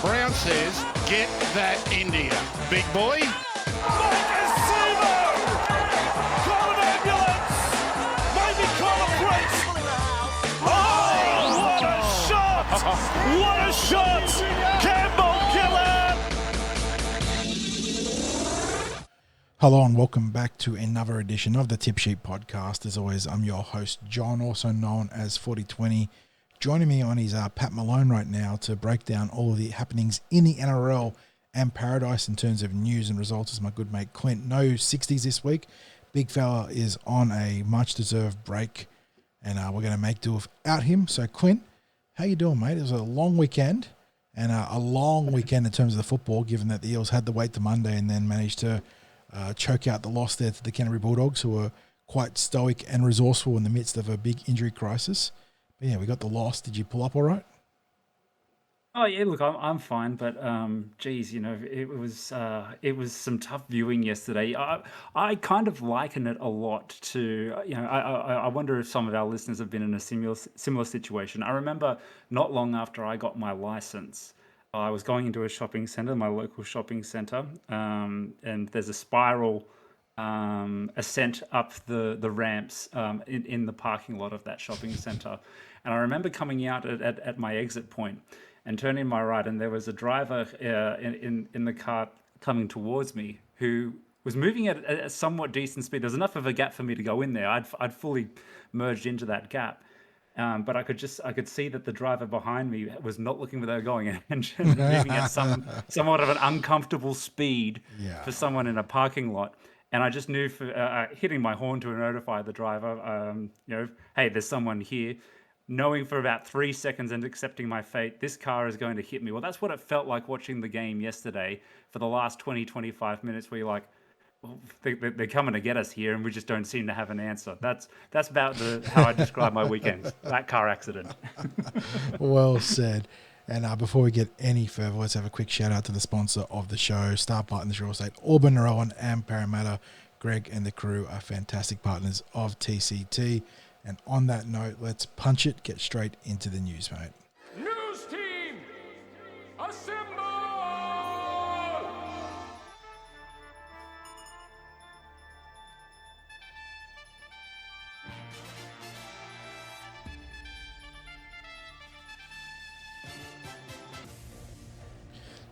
Brown says, get that India. Big boy. Call an ambulance! Maybe call a priest! Oh, what a shot! What a shot! Campbell killer! Hello and welcome back to another edition of the Tip Sheet Podcast. As always, I'm your host, John, also known as Forty20. Joining me on his Pat Malone right now to break down all of the happenings in the NRL and Paradise in terms of news and results is my good mate Clint. No 60s this week. Big fella is on a much-deserved break, and we're going to make do without him. So, Clint, how you doing, mate? It was a long weekend, and a long weekend in terms of the football, given that the Eels had to wait to Monday and then managed to choke out the loss there to the Canterbury Bulldogs, who were quite stoic and resourceful in the midst of a big injury crisis. But yeah, we got the loss. Did you pull up all right? Oh yeah, look, I'm fine, but geez, it was some tough viewing yesterday. I kind of liken it a lot to, I wonder if some of our listeners have been in a similar situation. I remember not long after I got my license, I was going into a shopping center, my local shopping center, and there's a spiral ascent up the ramps in the parking lot of that shopping center. And I remember coming out at my exit point and turning my right, and there was a driver in the car coming towards me who was moving at a somewhat decent speed. There was enough of a gap for me to go in there. I'd fully merged into that gap. But I could see that the driver behind me was not looking where they were going and moving at somewhat of an uncomfortable speed for someone in a parking lot. And I just knew for hitting my horn to notify the driver, hey, there's someone here. Knowing for about 3 seconds and accepting my fate, this car is going to hit me. Well, that's what it felt like watching the game yesterday for the last 20, 25 minutes where you're like, they're coming to get us here and we just don't seem to have an answer. That's about how I describe my weekend, that car accident. Well said. And before we get any further, let's have a quick shout out to the sponsor of the show, Star Partners Real Estate, Auburn, Rowan and Parramatta. Greg and the crew are fantastic partners of TCT. And on that note, let's punch it, get straight into the news, mate. News team, assemble!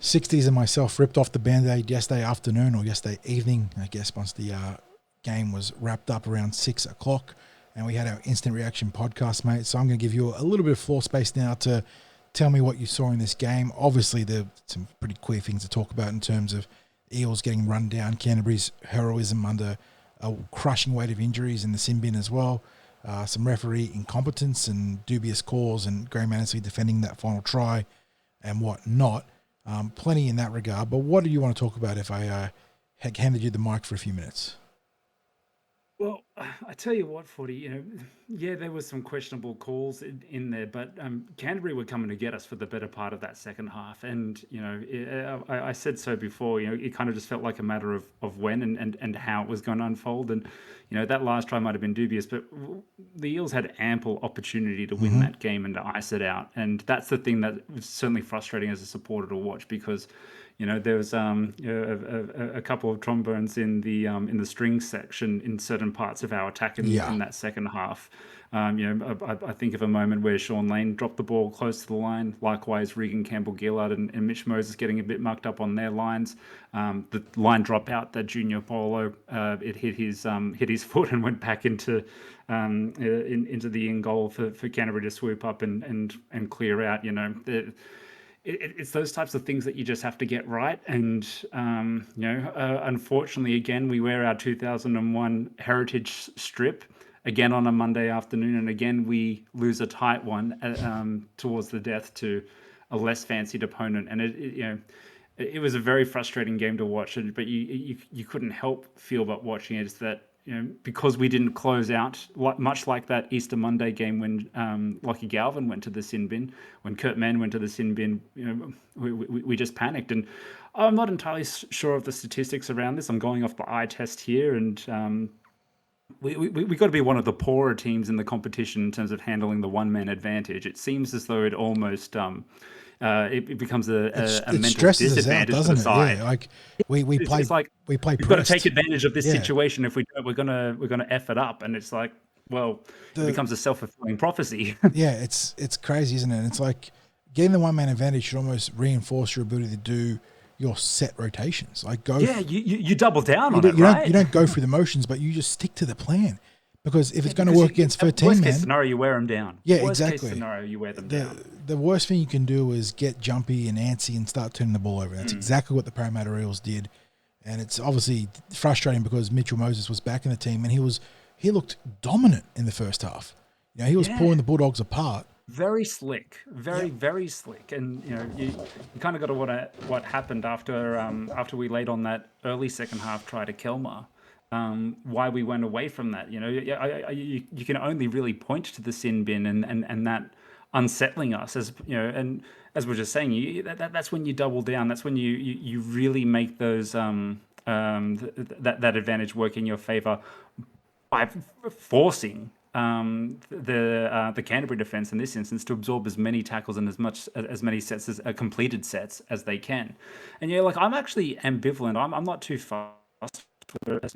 60s and myself ripped off the Band-Aid yesterday afternoon or yesterday evening, I guess, once the game was wrapped up around 6 o'clock. And we had our instant reaction podcast, mate. So I'm going to give you a little bit of floor space now to tell me what you saw in this game. Obviously, there are some pretty queer things to talk about in terms of Eels getting run down, Canterbury's heroism under a crushing weight of injuries in the sin bin as well, some referee incompetence and dubious calls, and Graham Annesley defending that final try and whatnot. Plenty in that regard. But what do you want to talk about if I handed you the mic for a few minutes? Well, I tell you what, Forty, there was some questionable calls in there, but Canterbury were coming to get us for the better part of that second half. And, I said so before, it kind of just felt like a matter of when and how it was going to unfold. And, that last try might have been dubious, but the Eels had ample opportunity to win that game and to ice it out. And that's the thing that was certainly frustrating as a supporter to watch because, there was a couple of trombones in the string section in certain parts of our attack in that second half. I think of a moment where Sean Lane dropped the ball close to the line. Likewise, Regan Campbell-Gillard and Mitch Moses getting a bit mucked up on their lines. The line drop out that Junior Polo it hit his foot and went back into the in goal for Canterbury to swoop up and clear out. It's those types of things that you just have to get right. And, unfortunately, again, we wear our 2001 heritage strip again on a Monday afternoon. And again, we lose a tight one towards the death to a less fancied opponent. And it was a very frustrating game to watch. But you couldn't help feel but watching it is that, because we didn't close out, much like that Easter Monday game when Lachlan Galvin went to the sin bin, when Kurt Mann went to the sin bin, we just panicked. And I'm not entirely sure of the statistics around this. I'm going off the eye test here, and we got to be one of the poorer teams in the competition in terms of handling the one-man advantage. It seems as though it almost it becomes a It mental stresses us out, disadvantage for the doesn't it? side. Yeah, like we It's like we play we've got to take pressed. advantage of this Yeah. situation. If we don't, we're gonna F it up, and it's like, well, it becomes a self-fulfilling prophecy. Yeah, it's crazy, isn't it? It's like getting the one man advantage should almost reinforce your ability to do your set rotations. Like go, Yeah, you double down on you it, right? don't you don't go through the motions, but you just stick to the plan because if it's going to Because work against 13 worst man, case scenario, you wear them down. yeah, Worst exactly. case scenario, you wear them down. The worst thing you can do is get jumpy and antsy and start turning the ball over. That's exactly what the Parramatta Eels did, and it's obviously frustrating because Mitchell Moses was back in the team and he looked dominant in the first half. You know, he was pulling the Bulldogs apart. Very slick, very slick, and you kind of got to what happened after we laid on that early second half try to Kelma. Why we went away from that, you can only really point to the sin bin and that unsettling us, as and as we're just saying, that's when you double down. That's when you really make those that advantage work in your favor by forcing the Canterbury defense in this instance to absorb as many tackles and as many sets as completed sets as they can. And like I'm actually ambivalent. I'm not too fast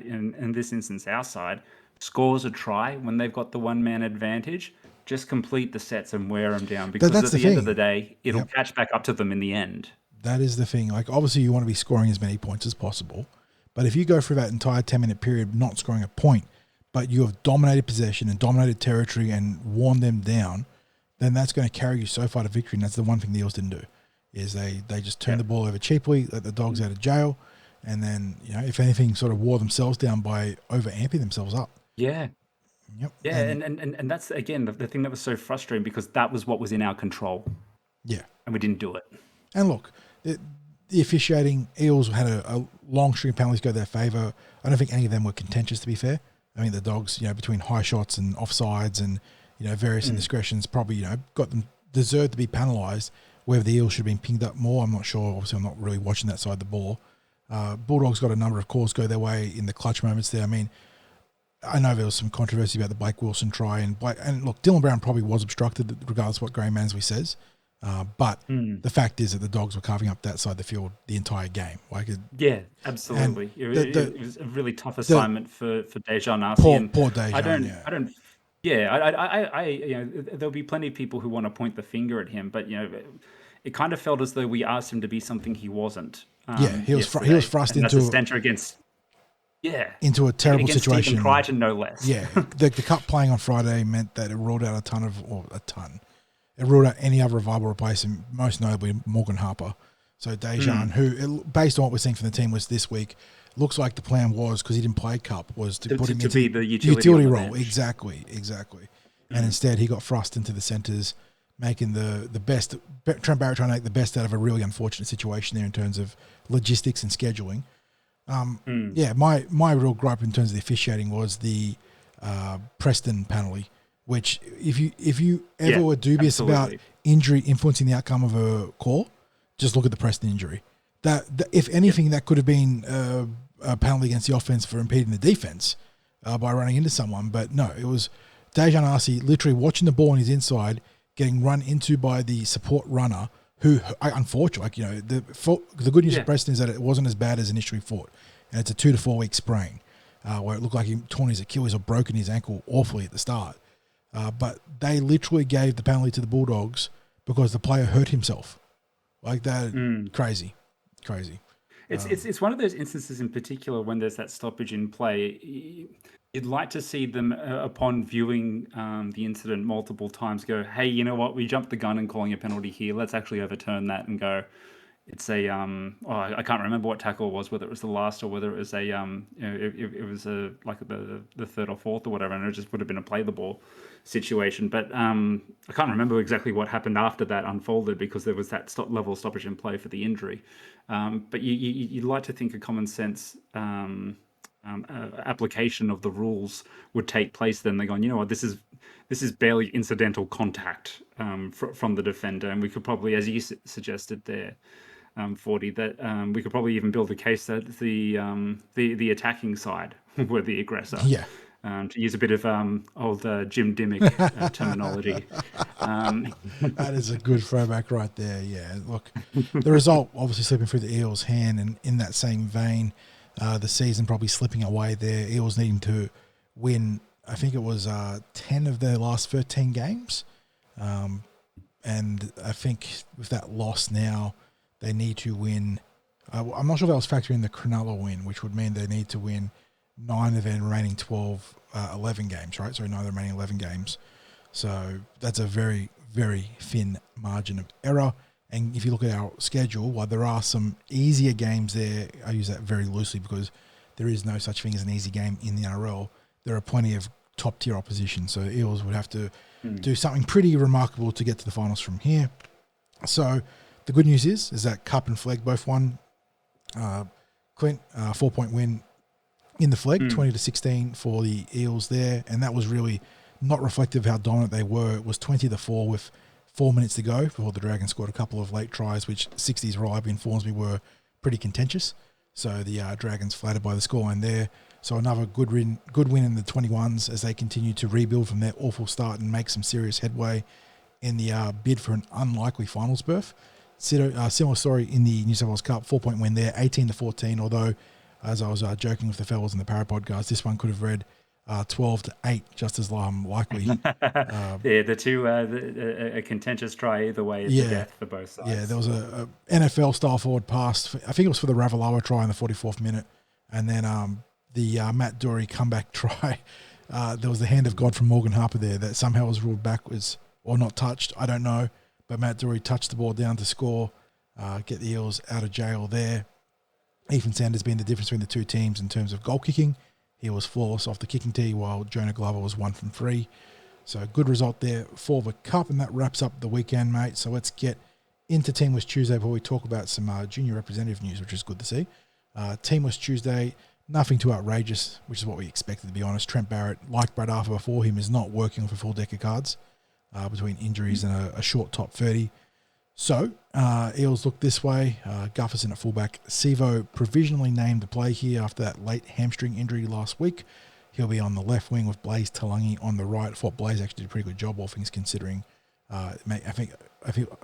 in this instance. Our side scores a try when they've got the one man advantage. Just complete the sets and wear them down, because That's at the end of thing. the day, it'll catch back up to them in the end. That is the thing. Like obviously you want to be scoring as many points as possible, but if you go through that entire 10-minute period not scoring a point, but you have dominated possession and dominated territory and worn them down, then that's going to carry you so far to victory. And that's the one thing the Eels didn't do, is they just turned the ball over cheaply, let the Dogs out of jail, and then, if anything, sort of wore themselves down by over-amping themselves up. Yeah. Yep. Yeah, and that's, again, the thing that was so frustrating, because that was what was in our control. Yeah. And we didn't do it. And look, the officiating, Eels had a long string of penalties go their favour. I don't think any of them were contentious, to be fair. I mean, the Dogs, between high shots and offsides and, various indiscretions probably, got them deserved to be penalised. Whether the Eels should have been pinged up more, I'm not sure. Obviously, I'm not really watching that side of the ball. Bulldogs got a number of calls go their way in the clutch moments there. I mean, I know there was some controversy about the Blake Wilson try. And look, Dylan Brown probably was obstructed, regardless of what Graham Mansley says. But the fact is that the Dogs were carving up that side of the field the entire game. Yeah, absolutely. It was a really tough assignment for Dejan Arce. Poor Dejan. There'll be plenty of people who want to point the finger at him, but it kind of felt as though we asked him to be something he wasn't. He was thrust into a stencher against. Yeah, into a terrible against situation. Stephen Crichton, no less. Yeah, the cup playing on Friday meant that it ruled out It ruled out any other viable replacement, most notably Morgan Harper. So Dejan, who, based on what we're seeing from the team, was this week, looks like the plan was, because he didn't play cup, was to put him into be the utility role. Exactly. And instead he got thrust into the centres, making the best, Trent Barrett trying to make the best out of a really unfortunate situation there in terms of logistics and scheduling. Yeah, my real gripe in terms of the officiating was the Preston penalty, which if you ever were dubious about injury influencing the outcome of a call, just look at the Preston injury. That if anything, that could have been a penalty against the offense for impeding the defense by running into someone. But no, it was Dejan Arce literally watching the ball on his inside, getting run into by the support runner, who, unfortunately, the good news for Preston is that it wasn't as bad as initially thought, and it's a 2 to 4 week sprain, where it looked like he torn his Achilles or broken his ankle awfully at the start. But they literally gave the penalty to the Bulldogs because the player hurt himself. Like that, crazy. It's one of those instances in particular when there's that stoppage in play. You'd like to see them, upon viewing the incident multiple times, go, hey, you know what? We jumped the gun in calling a penalty here. Let's actually overturn that and go, it's a I can't remember what tackle it was, whether it was the last or whether it was it was like the third or fourth or whatever, and it just would have been a play the ball situation. But I can't remember exactly what happened after that unfolded, because there was that level of stoppage in play for the injury. But you'd like to think a common sense application of the rules would take place. Then they're going, you know what, this is barely incidental contact from the defender, and we could probably, as you suggested there, 40, that we could probably even build a case that the attacking side were the aggressor. Yeah. to use a bit of old Jim Dimmick terminology. That is a good throwback right there. Yeah, look, the result obviously slipping through the Eels' hand, and in that same vein, the season probably slipping away there. Eels needing to win, I think it was 10 of their last 13 games. And I think with that loss now, they need to win. I'm not sure if that was factoring the Cronulla win, which would mean they need to win 9 of their remaining 11 games, right? So 9 of the remaining 11 games. So that's a very, very thin margin of error. And if you look at our schedule, while there are some easier games there, I use that very loosely because there is no such thing as an easy game in the NRL. There are plenty of top-tier opposition. So Eels would have to do something pretty remarkable to get to the finals from here. So the good news is that Cup and Flegg both won. Clint, 4-point win in the Flegg, 20-16 for the Eels there. And that was really not reflective of how dominant they were. It was 20-4 with 4 minutes to go before the Dragons scored a couple of late tries, which 60s Ryvvr-Lee informs me were pretty contentious. So the Dragons flattered by the scoreline there. So another good win in the 21s as they continue to rebuild from their awful start and make some serious headway in the bid for an unlikely finals berth. Similar story in the New South Wales Cup, 4-point win there, 18-14, although as I was joking with the fellas in the Parra podcast, this one could have read 12-8, just as likely. Yeah, the two, a contentious try either way is the death for both sides. Yeah, there was a NFL-style forward pass. I think it was for the Ryvvr-Lee try in the 44th minute. And then the Matt Doorey comeback try, there was the hand of God from Morgan Harper there that somehow was ruled backwards or not touched. I don't know. But Matt Doorey touched the ball down to score, get the Eels out of jail there. Ethan Sanders being the difference between the two teams in terms of goal kicking. He was flawless off the kicking tee while Jonah Glover was 1 from 3. So good result there for the Cup, and that wraps up the weekend, mate. So let's get into Teamless Tuesday before we talk about some junior representative news, which is good to see. Teamless Tuesday, nothing too outrageous, which is what we expected, to be honest. Trent Barrett, like Brad Arthur before him, is not working with a full deck of cards between injuries and a short top 30. So, Eels look this way. Gufferson at fullback. Sivo provisionally named to play here after that late hamstring injury last week. He'll be on the left wing with Blaze Talangi on the right. I thought Blaze actually did a pretty good job, all things considering. I think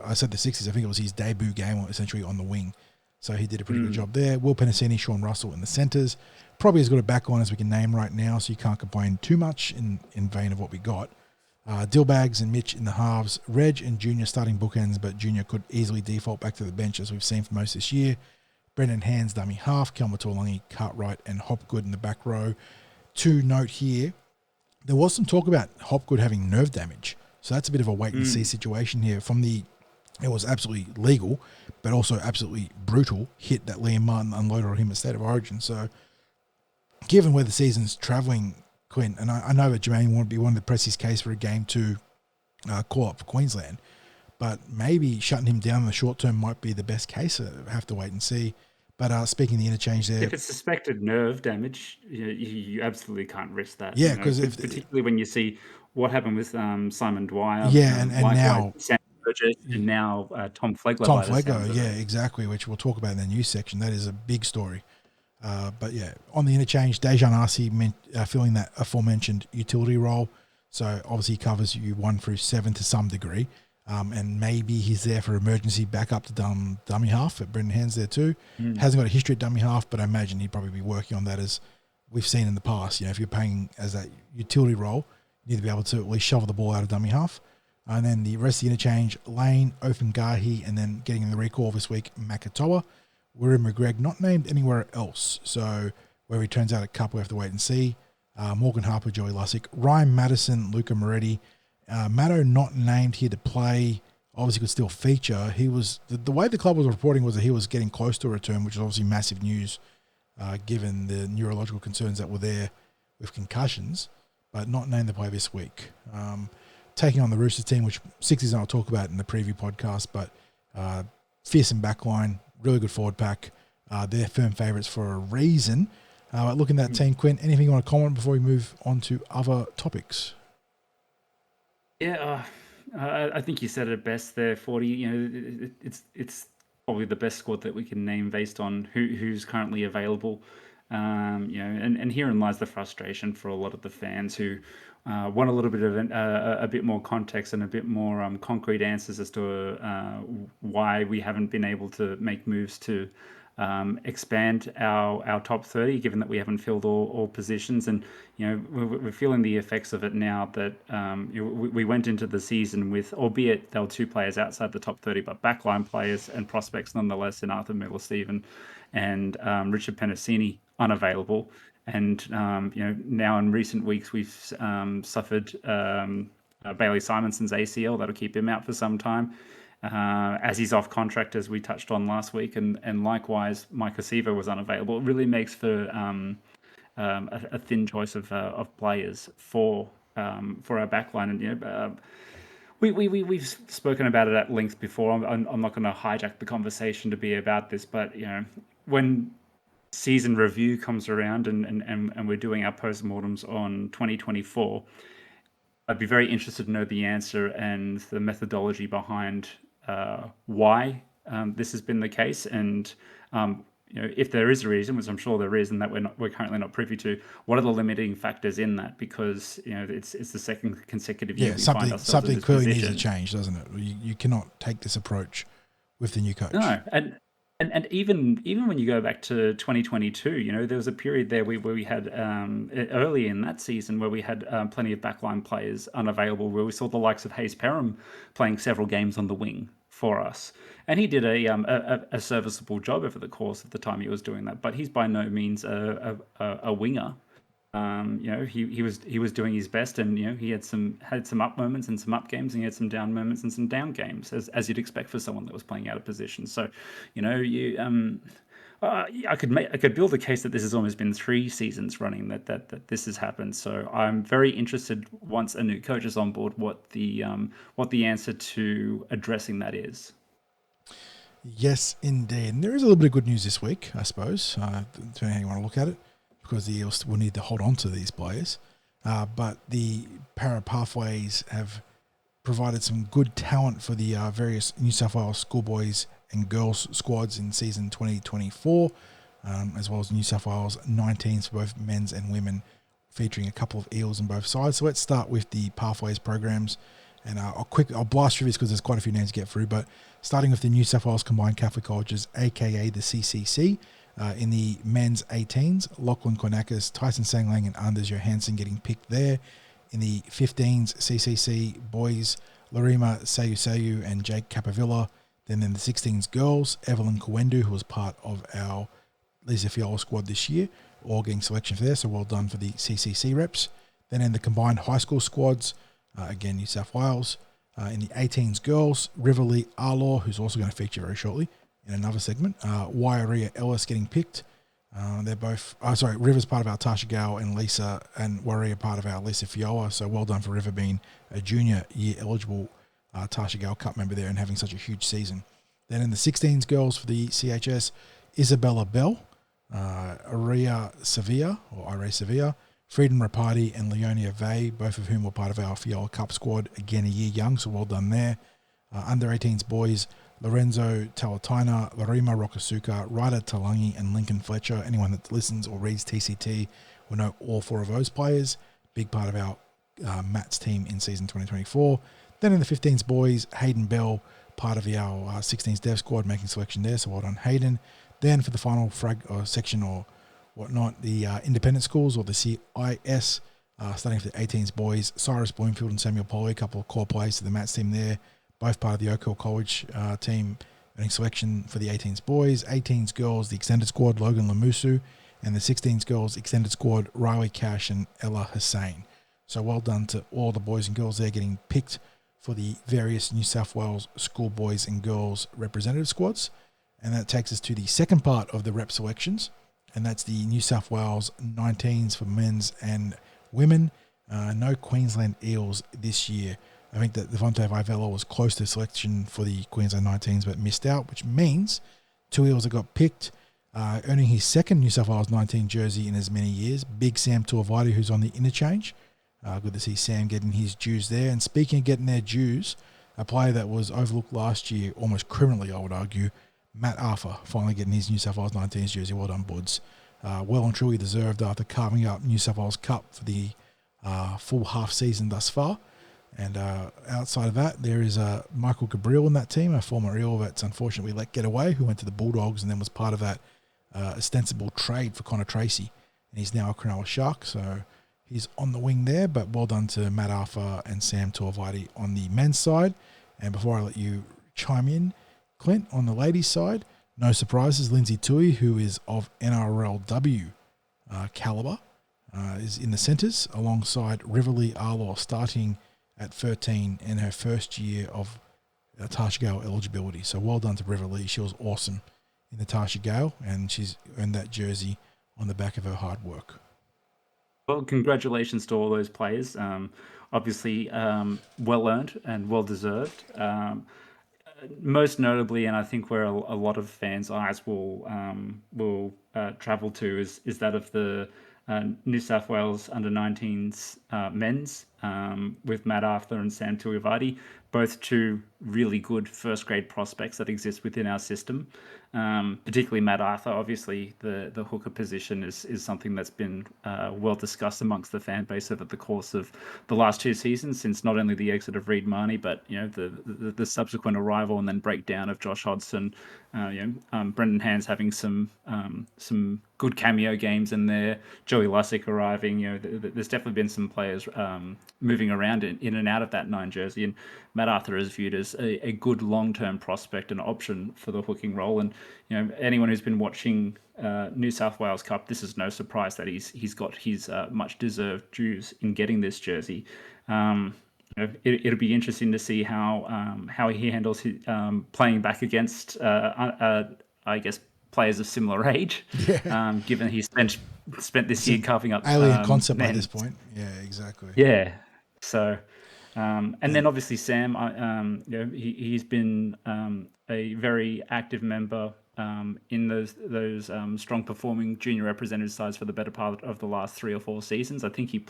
I said the 60s. I think it was his debut game, essentially, on the wing. So he did a pretty good job there. Will Penasini, Sean Russell in the centres. Probably as good a back line as we can name right now, so you can't complain too much in vain of what we got. Dillbags and Mitch in the halves. Reg and Junior starting bookends, but Junior could easily default back to the bench as we've seen for most this year. Brendan Hands, dummy half. Kelma Tuivaiti, Cartwright and Hopgood in the back row. To note here, there was some talk about Hopgood having nerve damage. So that's a bit of a wait-and-see situation here. It was absolutely legal, but also absolutely brutal hit that Liam Martin unloaded on him at State of Origin. So given where the season's travelling, Clint, and I know that Jermaine wanted to press his case for a game to call up for Queensland, but maybe shutting him down in the short term might be the best case. Have to wait and see. But speaking of the interchange there, if it's suspected nerve damage, you absolutely can't risk that. Yeah, because particularly when you see what happened with Simon Dwyer, and now Sam Burgess, and now Tom Flegler. Tom Flegler, yeah, exactly, which we'll talk about in the news section. That is a big story. But yeah, on the interchange, Dejan Arce filling that aforementioned utility role. So obviously he covers you 1 through 7 to some degree. And maybe he's there for emergency backup to dummy half. At Brendan Hands there too. Hasn't got a history at dummy half, but I imagine he'd probably be working on that as we've seen in the past. If you're paying as that utility role, you need to be able to at least shovel the ball out of dummy half. And then the rest of the interchange, Lane, Opengahi, and then getting in the recall this week, Makatoa. William McGregor not named anywhere else. So where he turns out at Cup, we have to wait and see. Morgan Harper, Joey Lussick, Ryan Madison, Luca Moretti. Matto not named here to play. Obviously could still feature. He was the way the club was reporting was that he was getting close to a return, which is obviously massive news given the neurological concerns that were there with concussions, but not named to play this week. Taking on the Roosters team, which 60s and I'll talk about in the preview podcast, but fearsome backline, really good forward pack. They're firm favourites for a reason. Looking at that team, Quint, anything you want to comment before we move on to other topics? Yeah, I think you said it best there, 40. It's probably the best squad that we can name based on who's currently available. And herein lies the frustration for a lot of the fans who want a little bit of a bit more context and a bit more concrete answers as to why we haven't been able to make moves to expand our top 30, given that we haven't filled all positions. And we're feeling the effects of it now that we went into the season with, albeit there were 2 players outside the top 30, but backline players and prospects nonetheless in Arthur Miller-Steven and Richard Penasini unavailable. And now in recent weeks we've suffered Bailey Simonson's ACL. That'll keep him out for some time, as he's off contract, as we touched on last week, and likewise Micah Seaver was unavailable. It really makes for a thin choice of players for our backline. And we've spoken about it at length before. I'm not going to hijack the conversation to be about this, but when season review comes around and we're doing our postmortems on 2024, I'd be very interested to know the answer and the methodology behind why this has been the case, and if there is a reason, which I'm sure there is, and that we're currently not privy to, what are the limiting factors in that? Because it's the second consecutive year we find ourselves something in this clearly position. needs to change, doesn't it? You cannot take this approach with the new coach. No, and even when you go back to 2022, there was a period there where we had early in that season where we had plenty of backline players unavailable, where we saw the likes of Hayes Perham playing several games on the wing for us, and he did a serviceable job over the course of the time he was doing that. But he's by no means a winger. He was doing his best, and he had some up moments and some up games, and he had some down moments and some down games, as you'd expect for someone that was playing out of position. So, I could build a case that this has almost been 3 seasons running that this has happened. So I'm very interested, once a new coach is on board, what the answer to addressing that is. Yes, indeed. And there is a little bit of good news this week, I suppose, depending on how you want to look at it, because the Eels will need to hold on to these players. But the Para Pathways have provided some good talent for the various New South Wales schoolboys and girls squads in season 2024, as well as New South Wales 19s for both men's and women, featuring a couple of Eels on both sides. So let's start with the Pathways programs. And I'll blast through this because there's quite a few names to get through, but starting with the New South Wales Combined Catholic Colleges, aka the CCC, in the men's 18s, Lachlan Kornakis, Tyson Sanglang and Anders Johansson getting picked there. In the 15s, CCC boys, Larima Sayu and Jake Capavilla. Then in the 16s girls, Evelyn Kawendu, who was part of our Lisa Fiala squad this year, all getting selection for there, so well done for the CCC reps. Then in the combined high school squads, again, New South Wales. In the 18s girls, Ryvvr-Lee Arlaw, who's also going to feature very shortly in another segment. Waiaria Ellis getting picked. They're both, River's part of our Tasha Gao, and Lisa and Waiaria part of our Lisa Fiola. So well done for River being a junior year eligible Tasha Gao Cup member there and having such a huge season. Then in the 16s girls for the CHS, Isabella Bell, Aria Sevilla, Frieden Rapati and Leonia Vey, both of whom were part of our Fiola Cup squad, again a year young, so well done there. Under 18s boys, Lorenzo Talatina, Larima Rokasuka, Ryder Talangi and Lincoln Fletcher. Anyone that listens or reads TCT will know all 4 of those players. Big part of our Matt's team in season 2024. Then in the 15s boys, Hayden Bell, part of our 16s dev squad, making selection there, so well done Hayden. Then for the final section or whatnot, the independent schools or the CIS, starting for the 18s boys, Cyrus Bloomfield and Samuel Polly, a couple of core players to the Matt's team there, both part of the Oakhill College team, earning selection for the 18s boys. 18s girls, the extended squad, Logan Lamusu, and the 16s girls, extended squad, Riley Cash and Ella Hussain. So well done to all the boys and girls there getting picked for the various New South Wales schoolboys and girls representative squads. And that takes us to the second part of the rep selections, and that's the New South Wales 19s for men's and women. No Queensland Eels this year. I think that Devontae Vivella was close to selection for the Queensland 19s but missed out, which means 2 Eels that got picked, earning his second New South Wales 19 jersey in as many years. Big Sam Tuivaiti, who's on the interchange. Good to see Sam getting his dues there. And speaking of getting their dues, a player that was overlooked last year, almost criminally I would argue, Matt Arthur, finally getting his New South Wales 19s jersey. Well done, Buds. well and truly deserved after carving up New South Wales Cup for the full half season thus far. And outside of that, there is Michael Gabriel in that team, a former Eel that's unfortunately let get away, who went to the Bulldogs and then was part of that ostensible trade for Connor Tracy. And he's now a Cronulla Shark, so he's on the wing there. But well done to Matt Arthur and Sam Tuivaiti on the men's side. And before I let you chime in, Clint, on the ladies' side, no surprises. Lindsay Tui, who is of NRLW calibre, is in the centres alongside Ryvvr-Lee starting at 13 in her first year of Tasha Gale eligibility. So well done to Ryvvr-Lee. She was awesome in the Tasha Gale, and she's earned that jersey on the back of her hard work. Well, congratulations to all those players. Obviously, well earned and well deserved. Most notably, and I think where a lot of fans' eyes will travel to is that of the New South Wales under-19s men's with Matt Arthur and Sam Tuivaiti, both two really good first-grade prospects that exist within our system. Particularly Matt Arthur, obviously the hooker position is something that's been well discussed amongst the fan base over the course of the last two seasons, since not only the exit of Reid Marnie, but the subsequent arrival and then breakdown of Josh Hodgson, Brendan Hands having some good cameo games in there, Joey Lussick arriving. There's definitely been some players moving around in and out of that 9 jersey, and Matt Arthur is viewed as a good long-term prospect and option for the hooking role. And anyone who's been watching New South Wales Cup, this is no surprise that he's got his much-deserved dues in getting this jersey. It'll be interesting to see how he handles his, playing back against, I guess, players of similar age. Yeah. Given he spent this year carving up alien concept by this point. Yeah, exactly. Yeah. So. And then obviously Sam, he's been a very active member in those strong performing junior representative sides for the better part of the last 3 or 4 seasons. I think he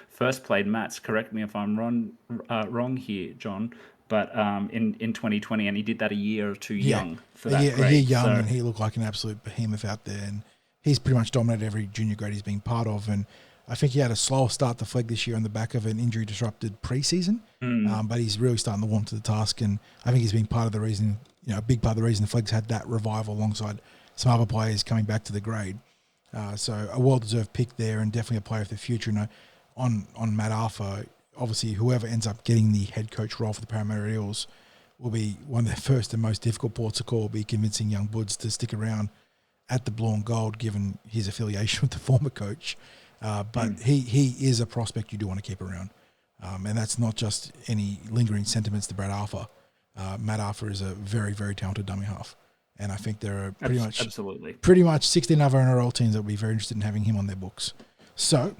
first played Mats, correct me if I'm wrong here, John, but in 2020, and he did that a year or two young for that grade. A year young, and he looked like an absolute behemoth out there, and he's pretty much dominated every junior grade he's been part of. And I think he had a slower start to Flegg this year on the back of an injury-disrupted preseason, but he's really starting to warm to the task, and I think he's been part of the reason, a big part of the reason Flegg's had that revival alongside some other players coming back to the grade. So a well-deserved pick there, and definitely a player for the future. On Matt Arthur, obviously whoever ends up getting the head coach role for the Parramatta Eels will be one of the first and most difficult ports of call, will be convincing young Buds to stick around at the Blue and Gold, given his affiliation with the former coach. But he is a prospect you do want to keep around. And that's not just any lingering sentiments to Brad Arthur. Matt Arthur is a very, very talented dummy half. And I think there are pretty much 16 other NRL teams that would be very interested in having him on their books. So,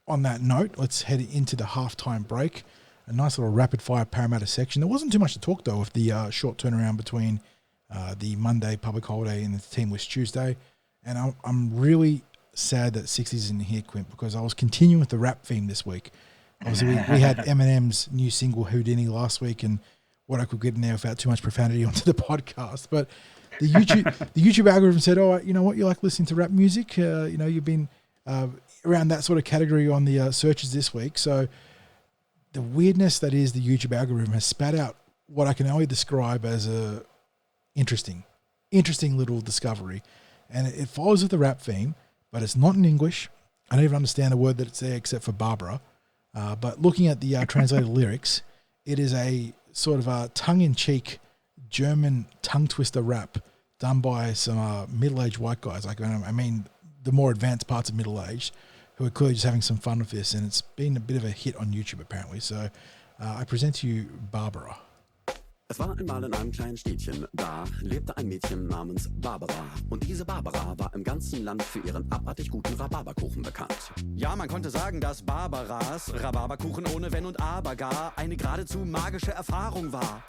on that note, let's head into the halftime break. A nice little rapid-fire Parramatta section. There wasn't too much to talk, though, with the short turnaround between the Monday public holiday and the Team List Tuesday. And I'm really sad that 60s isn't here, Quint, because I was continuing with the rap theme this week. Obviously, we had Eminem's new single Houdini last week, and what I could get in there without too much profanity onto the podcast. But the YouTube algorithm said, "Oh, you know what? You like listening to rap music? You've been around that sort of category on the searches this week." So the weirdness that is the YouTube algorithm has spat out what I can only describe as a interesting little discovery, and it follows with the rap theme. But it's not in English. I don't even understand a word that it's there except for Barbara. But looking at the translated lyrics, it is a sort of a tongue-in-cheek German tongue-twister rap done by some middle-aged white guys. The more advanced parts of middle-aged, who are clearly just having some fun with this. And it's been a bit of a hit on YouTube, apparently. So I present to you Barbara. Es war einmal in einem kleinen Städtchen, da lebte ein Mädchen namens Barbara. Und diese Barbara war im ganzen Land für ihren abartig guten Rhabarberkuchen bekannt. Ja, man konnte sagen, dass Barbaras Rhabarberkuchen ohne Wenn und Aber gar eine geradezu magische Erfahrung war.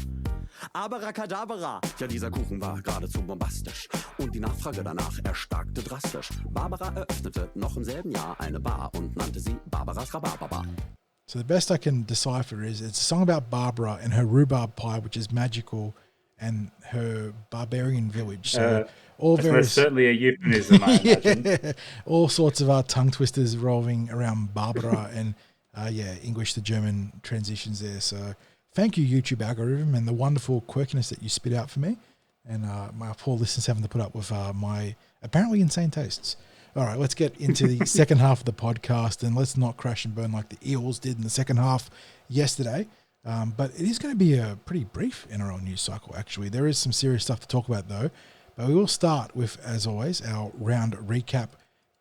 Abracadabra, ja, dieser Kuchen war geradezu bombastisch. Und die Nachfrage danach erstarkte drastisch. Barbara eröffnete noch im selben Jahr eine Bar und nannte sie Barbaras Rhabarberbar. So the best I can decipher is it's a song about Barbara and her rhubarb pie, which is magical and her barbarian village. So all That's most various, certainly a euphemism, I imagine. yeah, all sorts of tongue twisters revolving around Barbara and English to German transitions there. So thank you, YouTube algorithm, and the wonderful quirkiness that you spit out for me. And my poor listeners having to put up with my apparently insane tastes. All right, let's get into the second half of the podcast, and let's not crash and burn like the Eels did in the second half yesterday. But it is going to be a pretty brief NRL news cycle, actually. There is some serious stuff to talk about, though. But we will start with, as always, our round recap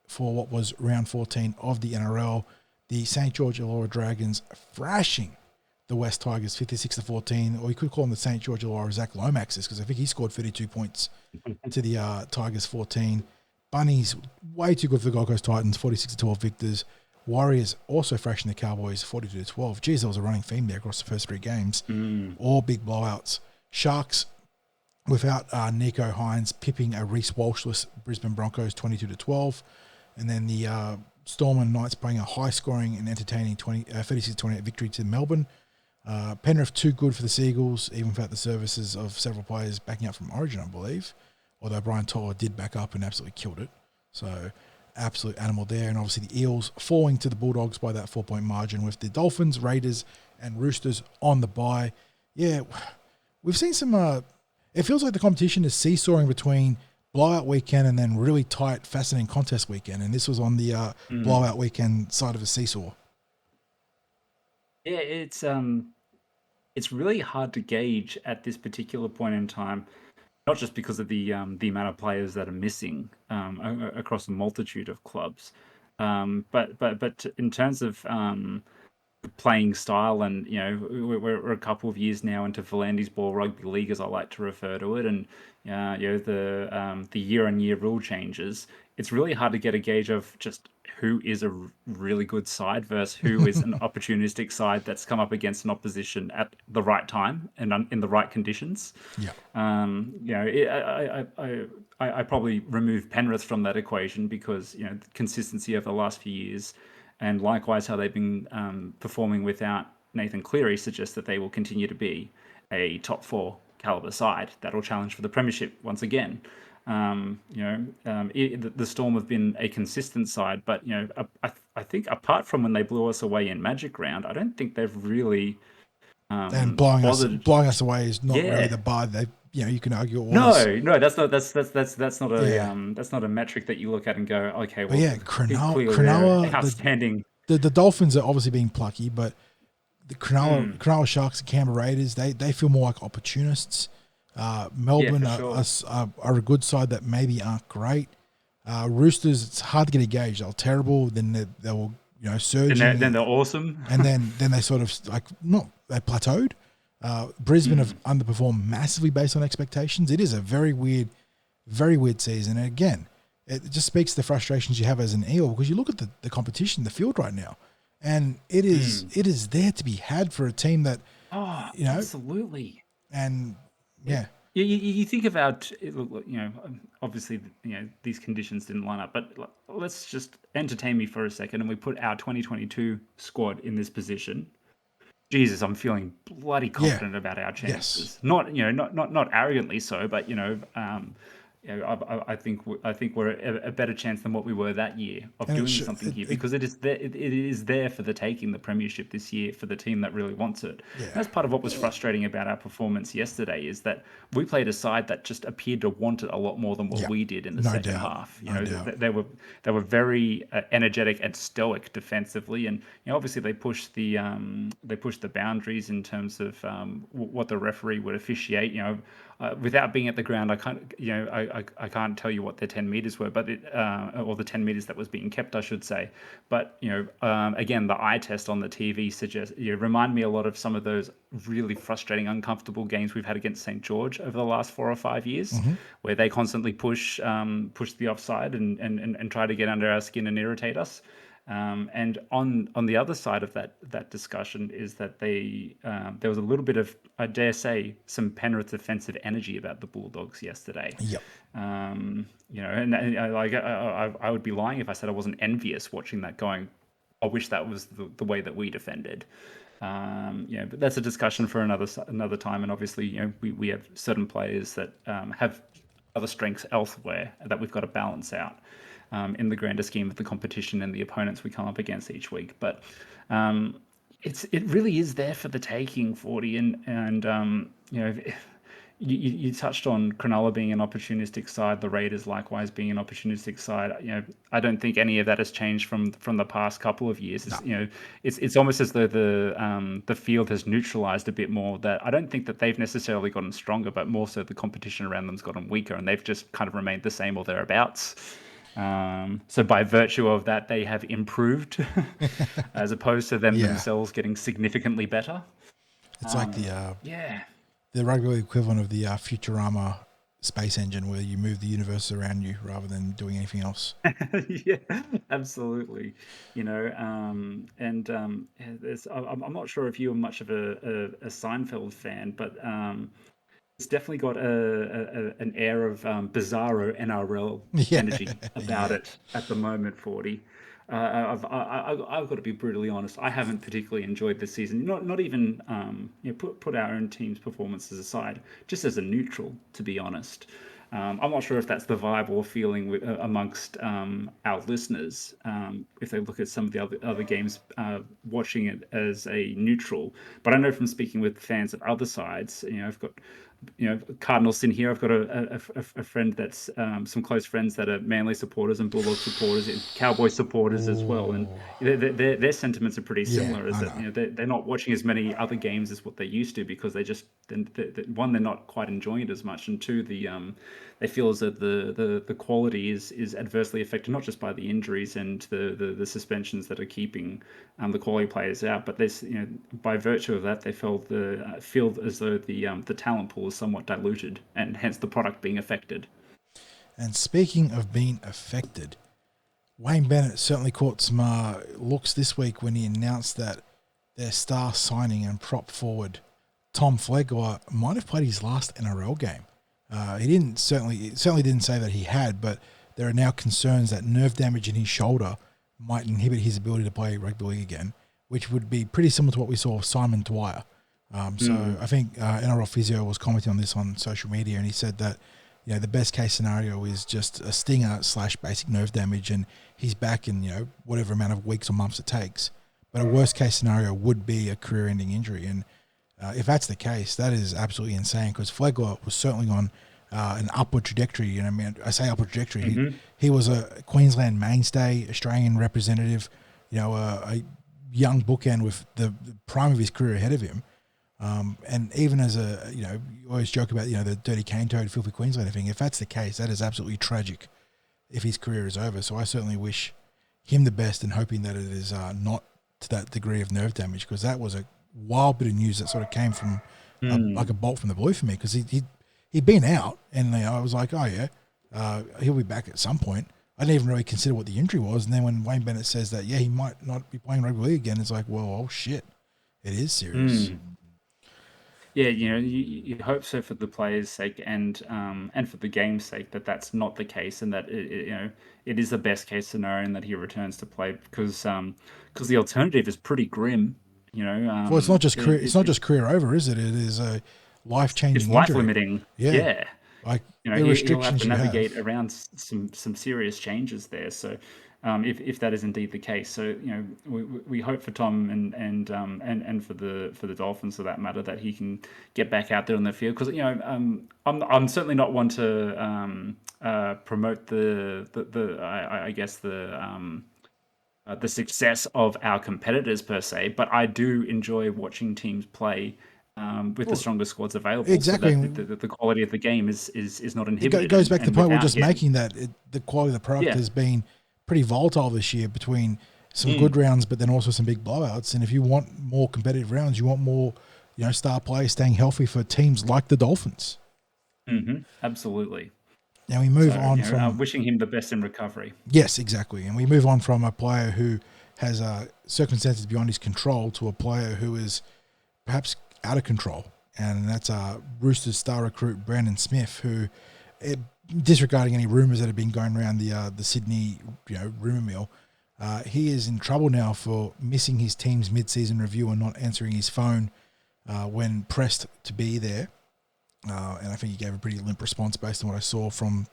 for what was round 14 of the NRL. The St. George Illawarra Dragons thrashing the West Tigers 56-14, or you could call them the St. George Illawarra Zach Lomaxes, because I think he scored 32 points to the Tigers 14. Bunnies, way too good for the Gold Coast Titans, 46-12 victors. Warriors also thrashing the Cowboys 42-12. Geez, there was a running theme there across the first three games. All big blowouts. Sharks, without Nico Hines, pipping a Reece Walshless Brisbane Broncos 22-12. And then the Storm and Knights playing a high-scoring and entertaining 36-28 victory to Melbourne. Penrith too good for the Seagulls, even without the services of several players backing up from Origin, I believe. Although Brian Toller did back up and absolutely killed it. So, absolute animal there. And obviously the Eels falling to the Bulldogs by that 4-point margin, with the Dolphins, Raiders and Roosters on the bye. Yeah, we've seen some... it feels like the competition is seesawing between blowout weekend and then really tight, fascinating contest weekend. And this was on the blowout weekend side of the seesaw. Yeah, it's really hard to gauge at this particular point in time, not just because of the amount of players that are missing across a multitude of clubs, but in terms of playing style, and we're a couple of years now into Volandi's ball rugby league, as I like to refer to it, and the year-on-year rule changes. It's really hard to get a gauge of just who is a really good side versus who is an opportunistic side that's come up against an opposition at the right time and in the right conditions. Yeah. I probably remove Penrith from that equation because the consistency over the last few years, and likewise how they've been performing without Nathan Cleary, suggests that they will continue to be a top 4 caliber side that'll challenge for the premiership once again. The Storm have been a consistent side, but I think apart from when they blew us away in Magic Round, I don't think they've really and blowing us away is not really the bar that you can argue it was. No, that's not that's not a metric that you look at and go, okay, well, Cronulla, outstanding. The Dolphins are obviously being plucky, but the Cronulla Sharks and Canberra Raiders, they feel more like opportunists. Melbourne are a good side that maybe aren't great. Roosters, it's hard to get a gauge. They're terrible, then they will surge. Then they're awesome. And then they sort of they plateaued. Brisbane have underperformed massively based on expectations. It is a very weird season. And again, it just speaks to the frustrations you have as an Eel, because you look at the competition, the field right now, and it is there to be had for a team that absolutely. And yeah. You think about, obviously, these conditions didn't line up, but let's just entertain me for a second, and we put our 2022 squad in this position. Jesus, I'm feeling bloody confident about our chances. Yes. Not arrogantly so, but I think we're a better chance than what we were that year of doing something here, because it is there for the taking, the premiership this year, for the team that really wants it. Yeah. That's part of what was frustrating about our performance yesterday, is that we played a side that just appeared to want it a lot more than what we did in the second half. They were very energetic and stoic defensively, and obviously they pushed the boundaries in terms of what the referee would officiate. Without being at the ground, I can't tell you what their 10 meters were, but or the 10 meters that was being kept, I should say. But again, the eye test on the TV suggests remind me a lot of some of those really frustrating, uncomfortable games we've had against St. George over the last 4 or 5 years, where they constantly push the offside and try to get under our skin and irritate us. And on the other side of that discussion is that there was a little bit of, I dare say, some Penrith defensive energy about the Bulldogs yesterday. Yep. I would be lying if I said I wasn't envious watching that, going, I wish that was the way that we defended. But that's a discussion for another time. And obviously, we have certain players that have other strengths elsewhere that we've got to balance out in the grander scheme of the competition and the opponents we come up against each week. But it really is there for the taking, 40, and you touched on Cronulla being an opportunistic side, the Raiders likewise being an opportunistic side. I don't think any of that has changed from the past couple of years. It's almost as though the field has neutralized a bit more. That I don't think that they've necessarily gotten stronger, but more so the competition around them's gotten weaker, and they've just kind of remained the same or thereabouts. So by virtue of that, they have improved as opposed to them themselves getting significantly better. It's like the rugby league equivalent of the Futurama space engine, where you move the universe around you rather than doing anything else. Yeah, absolutely. I'm not sure if you're much of a Seinfeld fan, but it's definitely got an air of bizarro NRL energy about it at the moment, 40. I've got to be brutally honest. I haven't particularly enjoyed this season. Not even put our own team's performances aside, just as a neutral, to be honest. I'm not sure if that's the vibe or feeling amongst our listeners. If they look at some of the other games, watching it as a neutral. But I know from speaking with fans of other sides, I've got Cardinals in here. I've got a friend that's some close friends that are Manly supporters and Bulldogs supporters and Cowboy supporters as well, and their sentiments are pretty similar. They're not watching as many other games as what they used to, because they're not quite enjoying it as much, and two, they feel as that the quality is adversely affected, not just by the injuries and the suspensions that are keeping the quality players out, but there's by virtue of that, they feel as though the talent pool is somewhat diluted, and hence the product being affected. And speaking of being affected, Wayne Bennett certainly caught some looks this week when he announced that their star signing and prop forward Tom Flegler might have played his last NRL game. He certainly didn't say that he had, but there are now concerns that nerve damage in his shoulder might inhibit his ability to play rugby league again, which would be pretty similar to what we saw with Simon Dwyer. So I think NRL Physio was commenting on this on social media, and he said that the best case scenario is just a stinger / basic nerve damage, and he's back in whatever amount of weeks or months it takes. But a worst case scenario would be a career-ending injury, and if that's the case, that is absolutely insane, because Flegler was certainly on an upward trajectory. I say upward trajectory. Mm-hmm. He was a Queensland mainstay, Australian representative, a young bookend with the prime of his career ahead of him. And even as you always joke about, the dirty cane toad, filthy Queenslander thing. If that's the case, that is absolutely tragic if his career is over. So I certainly wish him the best, and hoping that it is not to that degree of nerve damage, because that was a wild bit of news that sort of came from like a bolt from the blue for me, because he'd been out, and I was like, oh yeah, he'll be back at some point. I didn't even really consider what the injury was, and then when Wayne Bennett says that, he might not be playing rugby league again, it's like, well, oh shit, it is serious. Yeah, you hope so for the players' sake and for the game's sake that that's not the case, and that it is the best case scenario and that he returns to play, because the alternative is pretty grim. Well, it's not just career. It's not just career over, is it? It is a life-changing. It's life-limiting. Yeah. Like the restrictions he'll have to navigate around some serious changes there. So, if that is indeed the case, so we hope for Tom and for the Dolphins, for that matter, that he can get back out there on the field, because I'm certainly not one to promote the success of our competitors per se, but I do enjoy watching teams play with the stronger squads available. Exactly. So that the quality of the game is not inhibited. It goes back to the point we're just making, that the quality of the product has been pretty volatile this year, between some good rounds, but then also some big blowouts. And if you want more competitive rounds, you want more, star players staying healthy for teams like the Dolphins. Mm-hmm. Absolutely. Now we move on from wishing him the best in recovery. Yes, exactly. And we move on from a player who has circumstances beyond his control to a player who is perhaps out of control. And that's Roosters star recruit Brandon Smith, who, disregarding any rumours that have been going around the Sydney rumour mill, He is in trouble now for missing his team's mid-season review and not answering his phone when pressed to be there. And I think he gave a pretty limp response based on what I saw from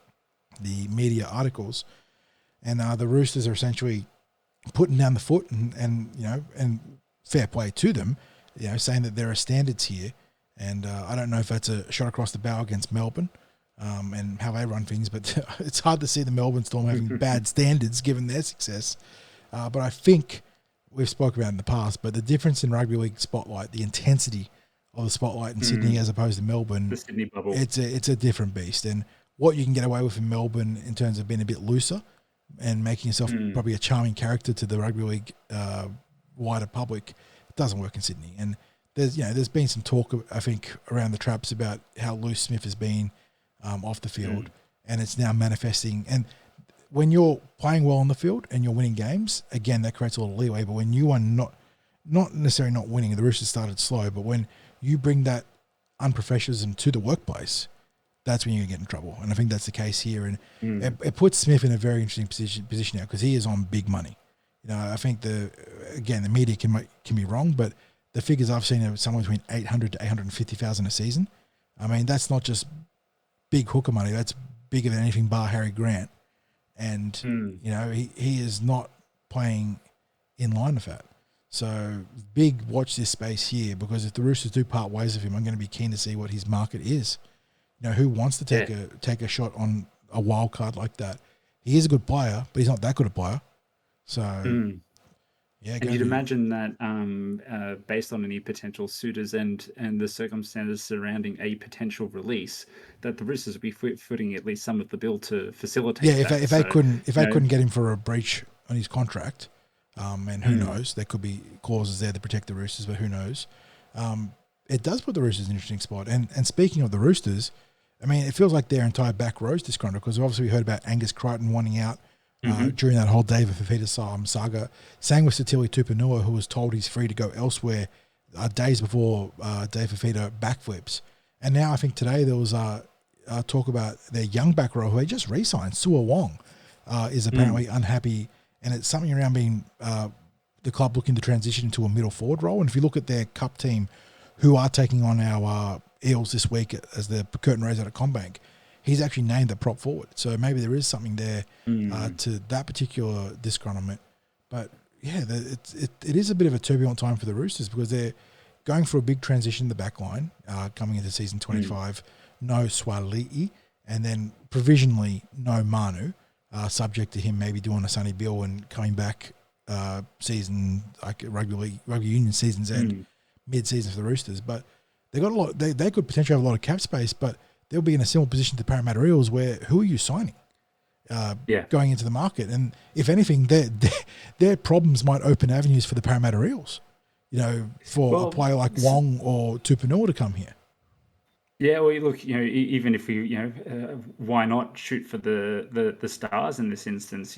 the media articles. And the Roosters are essentially putting down the foot and fair play to them, saying that there are standards here. And I don't know if that's a shot across the bow against Melbourne and how they run things, but it's hard to see the Melbourne Storm having bad standards given their success. But I think we've spoken about it in the past, but the difference in rugby league spotlight, the intensity of the spotlight in Sydney as opposed to Melbourne, The Sydney bubble. it's a different beast. And what you can get away with in Melbourne in terms of being a bit looser and making yourself probably a charming character to the rugby league wider public, it doesn't work in Sydney. And there's been some talk, I think, around the traps about how loose Smith has been off the field, and it's now manifesting. And when you're playing well on the field and you're winning games, again, that creates a lot of leeway. But when you are not necessarily not winning, the Roosters started slow, but when you bring that unprofessionalism to the workplace, that's when you get in trouble. And I think that's the case here. And it puts Smith in a very interesting position now because he is on big money. I think the media can be wrong, but the figures I've seen are somewhere between 800 to 850,000 a season. I mean, that's not just big hooker money. That's bigger than anything bar Harry Grant. And, he is not playing in line with that. So big watch this space here, because if the Roosters do part ways with him, I'm going to be keen to see what his market is. Who wants to take a shot on a wild card like that? He is a good player, but he's not that good a player. So, yeah. And you'd imagine that based on any potential suitors and the circumstances surrounding a potential release, that the Roosters would be footing at least some of the bill to facilitate. Yeah, that. if they couldn't get him for a breach on his contract, and who knows, there could be clauses there to protect the Roosters, but who knows? It does put the Roosters in an interesting spot. And speaking of the Roosters, I mean, it feels like their entire back row is disgruntled, because obviously we heard about Angus Crichton wanting out during that whole David Fafita saga. Same with Satili Tupanua, who was told he's free to go elsewhere days before Dave Fafita backflips. And now I think today there was talk about their young back row who they just re-signed. Sua Wong is apparently unhappy, and it's something around being the club looking to transition into a middle forward role. And if you look at their cup team, who are taking on our Eels this week as the curtain raiser at Combank, he's actually named a prop forward. So maybe there is something there to that particular disgruntlement. But yeah, it is a bit of a turbulent time for the Roosters, because they're going for a big transition in the back line coming into season 25. No Swirling, and then provisionally no Manu, subject to him maybe doing a Sonny Bill and coming back season, like rugby union season's end, mid-season for the Roosters. But they got a lot. They could potentially have a lot of cap space, but they'll be in a similar position to the Parramatta Eels, where who are you signing going into the market? And if anything, their problems might open avenues for the Parramatta Eels, for a player like Wong or Tupanua to come here. Yeah, well, look, even if we, why not shoot for the stars in this instance?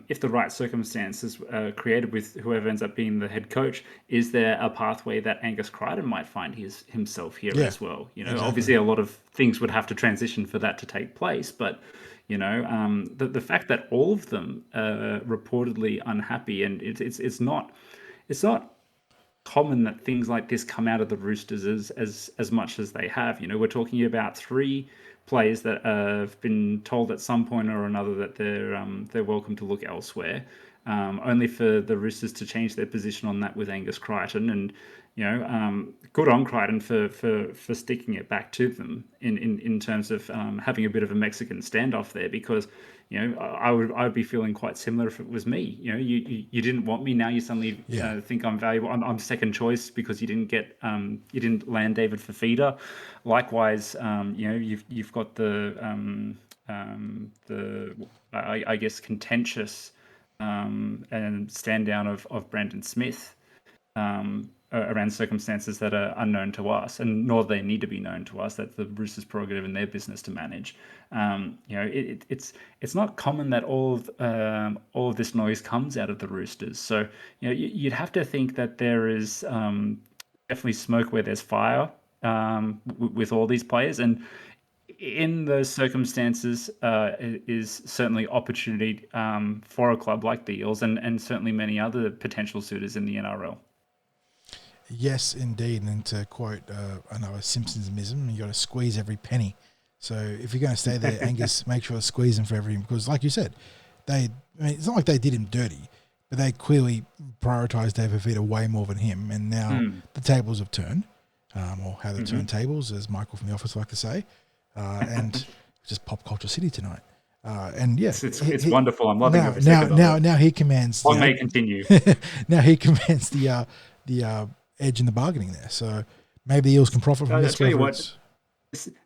If the right circumstances are created with whoever ends up being the head coach, is there a pathway that Angus Crichton might find himself here as well? Exactly. Obviously a lot of things would have to transition for that to take place, but the fact that all of them are reportedly unhappy, and it's not common that things like this come out of the Roosters as much as they have. We're talking about 3 players that have been told at some point or another that they're welcome to look elsewhere, only for the Roosters to change their position on that with Angus Crichton. And good on Crichton for sticking it back to them in terms of having a bit of a Mexican standoff there, because I would be feeling quite similar if it was me. You didn't want me, now you suddenly think I'm valuable. I'm second choice because you didn't land David Fafita. Likewise, you've got the I guess contentious and stand down of Brandon Smith around circumstances that are unknown to us, and nor they need to be known to us. That's the Roosters' prerogative and their business to manage. It's not common that all of this noise comes out of the Roosters. So you'd have to think that there is definitely smoke where there's fire with all these players. And in those circumstances, is certainly opportunity for a club like the Eels and certainly many other potential suitors in the NRL. Yes, indeed. And to quote another Simpsons-mism, you got to squeeze every penny. So if you're going to stay there, Angus, make sure to squeeze them for everything. Because like you said, it's not like they did him dirty, but they clearly prioritised David Fifita way more than him. And now the tables have turned, or how they turn tables, as Michael from The Office like to say. And just pop culture city tonight. And yes, it's wonderful. I'm loving it. Now he commands. Long may continue. Now he commands the edge in the bargaining there. So maybe the Eels can profit from this.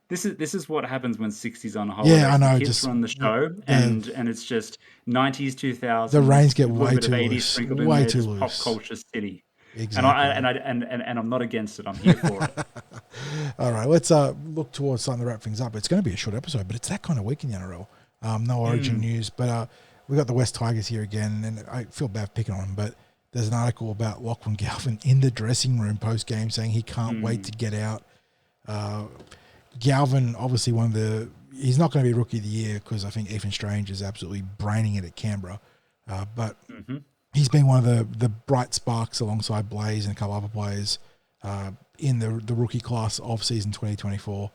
This is what happens when 60's on holiday. Yeah, I know. The kids run the show, and it's just 90s, 2000s. The reins get way too loose. Way too loose. Pop culture city. Exactly. And I'm not against it. I'm here for it. All right, let's look towards starting to wrap things up. It's going to be a short episode, but it's that kind of week in the NRL. No Origin news, but we got the West Tigers here again, and I feel bad picking on them, but there's an article about Lachlan Galvin in the dressing room post-game saying he can't wait to get out. Galvin, obviously he's not going to be Rookie of the Year because I think Ethan Strange is absolutely braining it at Canberra, but he's been one of the bright sparks alongside Blaze and a couple other players in the rookie class of season 2024,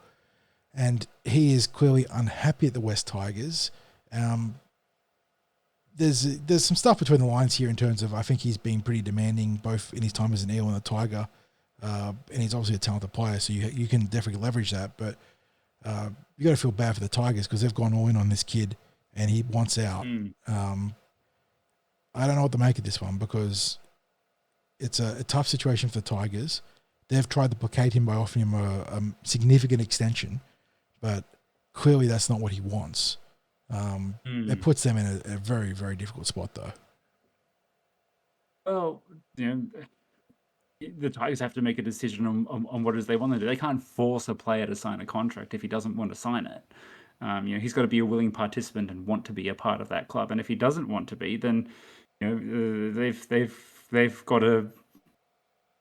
and he is clearly unhappy at the West Tigers. There's some stuff between the lines here in terms of I think he's been pretty demanding both in his time as an Eel and a Tiger, and he's obviously a talented player, so you can definitely leverage that. But you got to feel bad for the Tigers because they've gone all in on this kid, and he wants out. I don't know what to make of this one because it's a tough situation for the Tigers. They've tried to placate him by offering him a significant extension, but clearly that's not what he wants. It puts them in a very, very difficult spot, though. Well, the Tigers have to make a decision on what it is they want to do. They can't force a player to sign a contract if he doesn't want to sign it. He's got to be a willing participant and want to be a part of that club. And if he doesn't want to be, then they've got to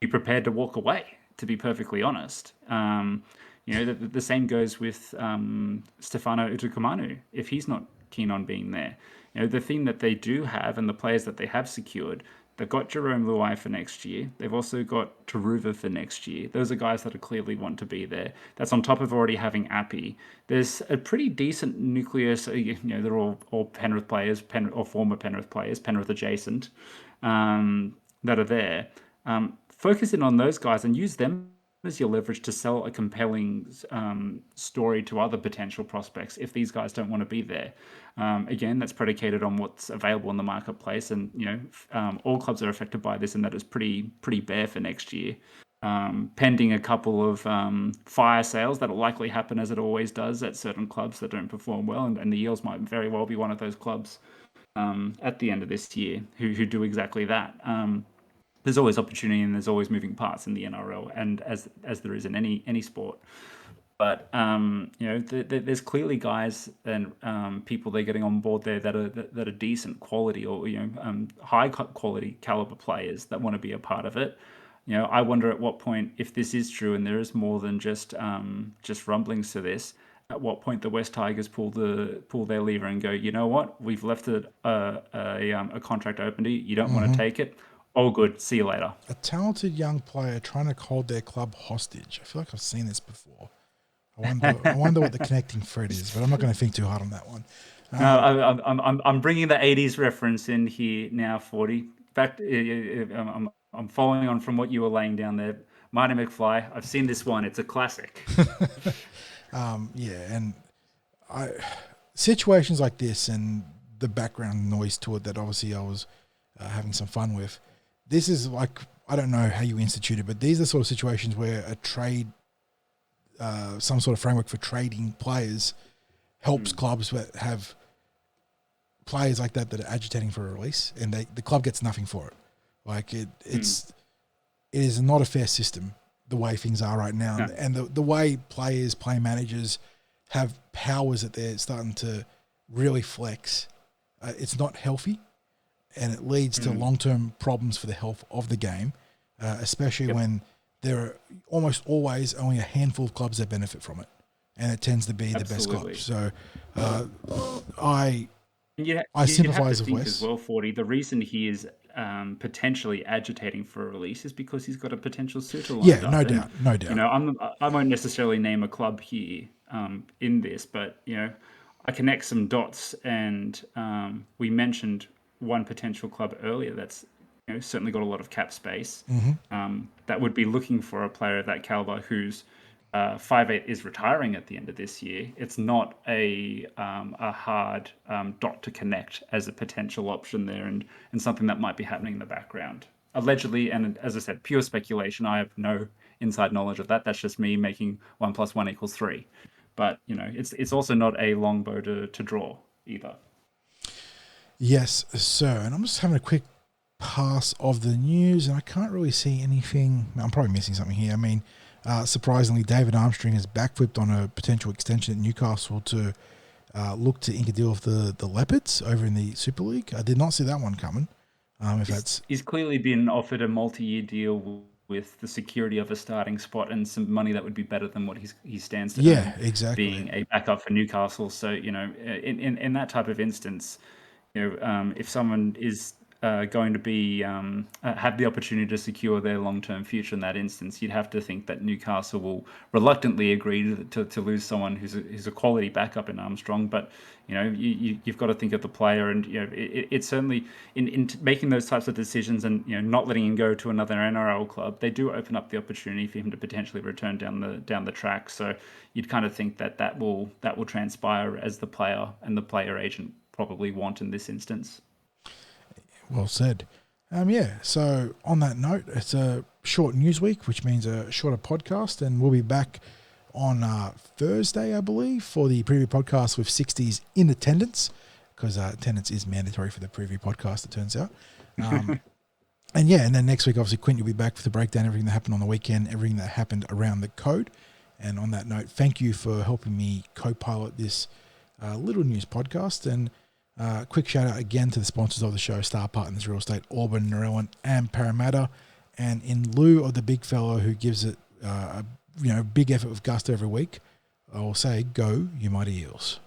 be prepared to walk away. To be perfectly honest, the same goes with Stefano Utukamanu if he's not keen on being there. The thing that they do have and the players that they have secured, they've got Jerome Luai for next year. They've also got Tuivaiti for next year. Those are guys that clearly want to be there. That's on top of already having Appy. There's a pretty decent nucleus. They're all Penrith players, or former Penrith players, Penrith adjacent, that are there. Focus in on those guys and use them as your leverage to sell a compelling story to other potential prospects if these guys don't want to be there. Again, that's predicated on what's available in the marketplace, and all clubs are affected by this, and that is pretty bare for next year. Pending a couple of fire sales that'll likely happen, as it always does at certain clubs that don't perform well, and the Eels might very well be one of those clubs at the end of this year who do exactly that. There's always opportunity and there's always moving parts in the NRL, and as there is in any sport. But there's clearly guys and people they're getting on board there that are decent quality or high quality caliber players that want to be a part of it. I wonder at what point, if this is true and there is more than just rumblings to this, at what point the West Tigers pull their lever and go, you know what, we've left a contract open to you. You don't want to take it. Oh, good. See you later. A talented young player trying to hold their club hostage. I feel like I've seen this before. I wonder what the connecting thread is, but I'm not going to think too hard on that one. I'm bringing the 80s reference in here now, 40. Back, I'm following on from what you were laying down there. Marty McFly, I've seen this one. It's a classic. And situations like this and the background noise to it that obviously I was having some fun with. This is like, I don't know how you institute it, but these are sort of situations where a trade, some sort of framework for trading players helps clubs that have players like that are agitating for a release, and the club gets nothing for it. Like it is not a fair system the way things are right now, and the way players, play managers have powers that they're starting to really flex. It's not healthy. And it leads to long-term problems for the health of the game, especially when there are almost always only a handful of clubs that benefit from it. and it tends to be the best Absolutely. club. So I And you'd sympathise have with to think Wes. as well, 40. The reason he is potentially agitating for a release is because he's got a potential suitor lined Yeah, up. no And, doubt, no doubt. I won't necessarily name a club here in this, but I connect some dots, and we mentioned one potential club earlier that's certainly got a lot of cap space that would be looking for a player of that caliber who's 5'8" is retiring at the end of this year. It's not a hard dot to connect as a potential option there, and something that might be happening in the background. Allegedly, and as I said, pure speculation. I have no inside knowledge of that. That's just me making 1 + 1 = 3. But it's also not a long bow to draw either. Yes, sir. And I'm just having a quick pass of the news, and I can't really see anything. I'm probably missing something here. I mean, surprisingly, David Armstrong has backflipped on a potential extension at Newcastle to look to ink a deal with the Leopards over in the Super League. I did not see that one coming. He's clearly been offered a multi-year deal with the security of a starting spot and some money that would be better than what he stands to earn, exactly, being a backup for Newcastle. So in that type of instance, if someone is going to be have the opportunity to secure their long-term future in that instance, you'd have to think that Newcastle will reluctantly agree to lose someone who's a quality backup in Armstrong. But you've got to think of the player, and it's certainly in making those types of decisions and not letting him go to another NRL club, they do open up the opportunity for him to potentially return down the track. So you'd kind of think that will transpire as the player and the player agent probably want in this instance. Well said. So on that note, it's a short news week, which means a shorter podcast, and we'll be back on Thursday, I believe, for the preview podcast with 60s in attendance, because attendance is mandatory for the preview podcast, it turns out. And then next week, obviously, Clint, you'll be back for the breakdown, everything that happened on the weekend, everything that happened around the code. And on that note, thank you for helping me co-pilot this little news podcast, and quick shout out again to the sponsors of the show, Star Partners Real Estate, Auburn, Narellan and Parramatta. And in lieu of the big fellow who gives it a big effort with gusto every week, I will say, go, you mighty Eels.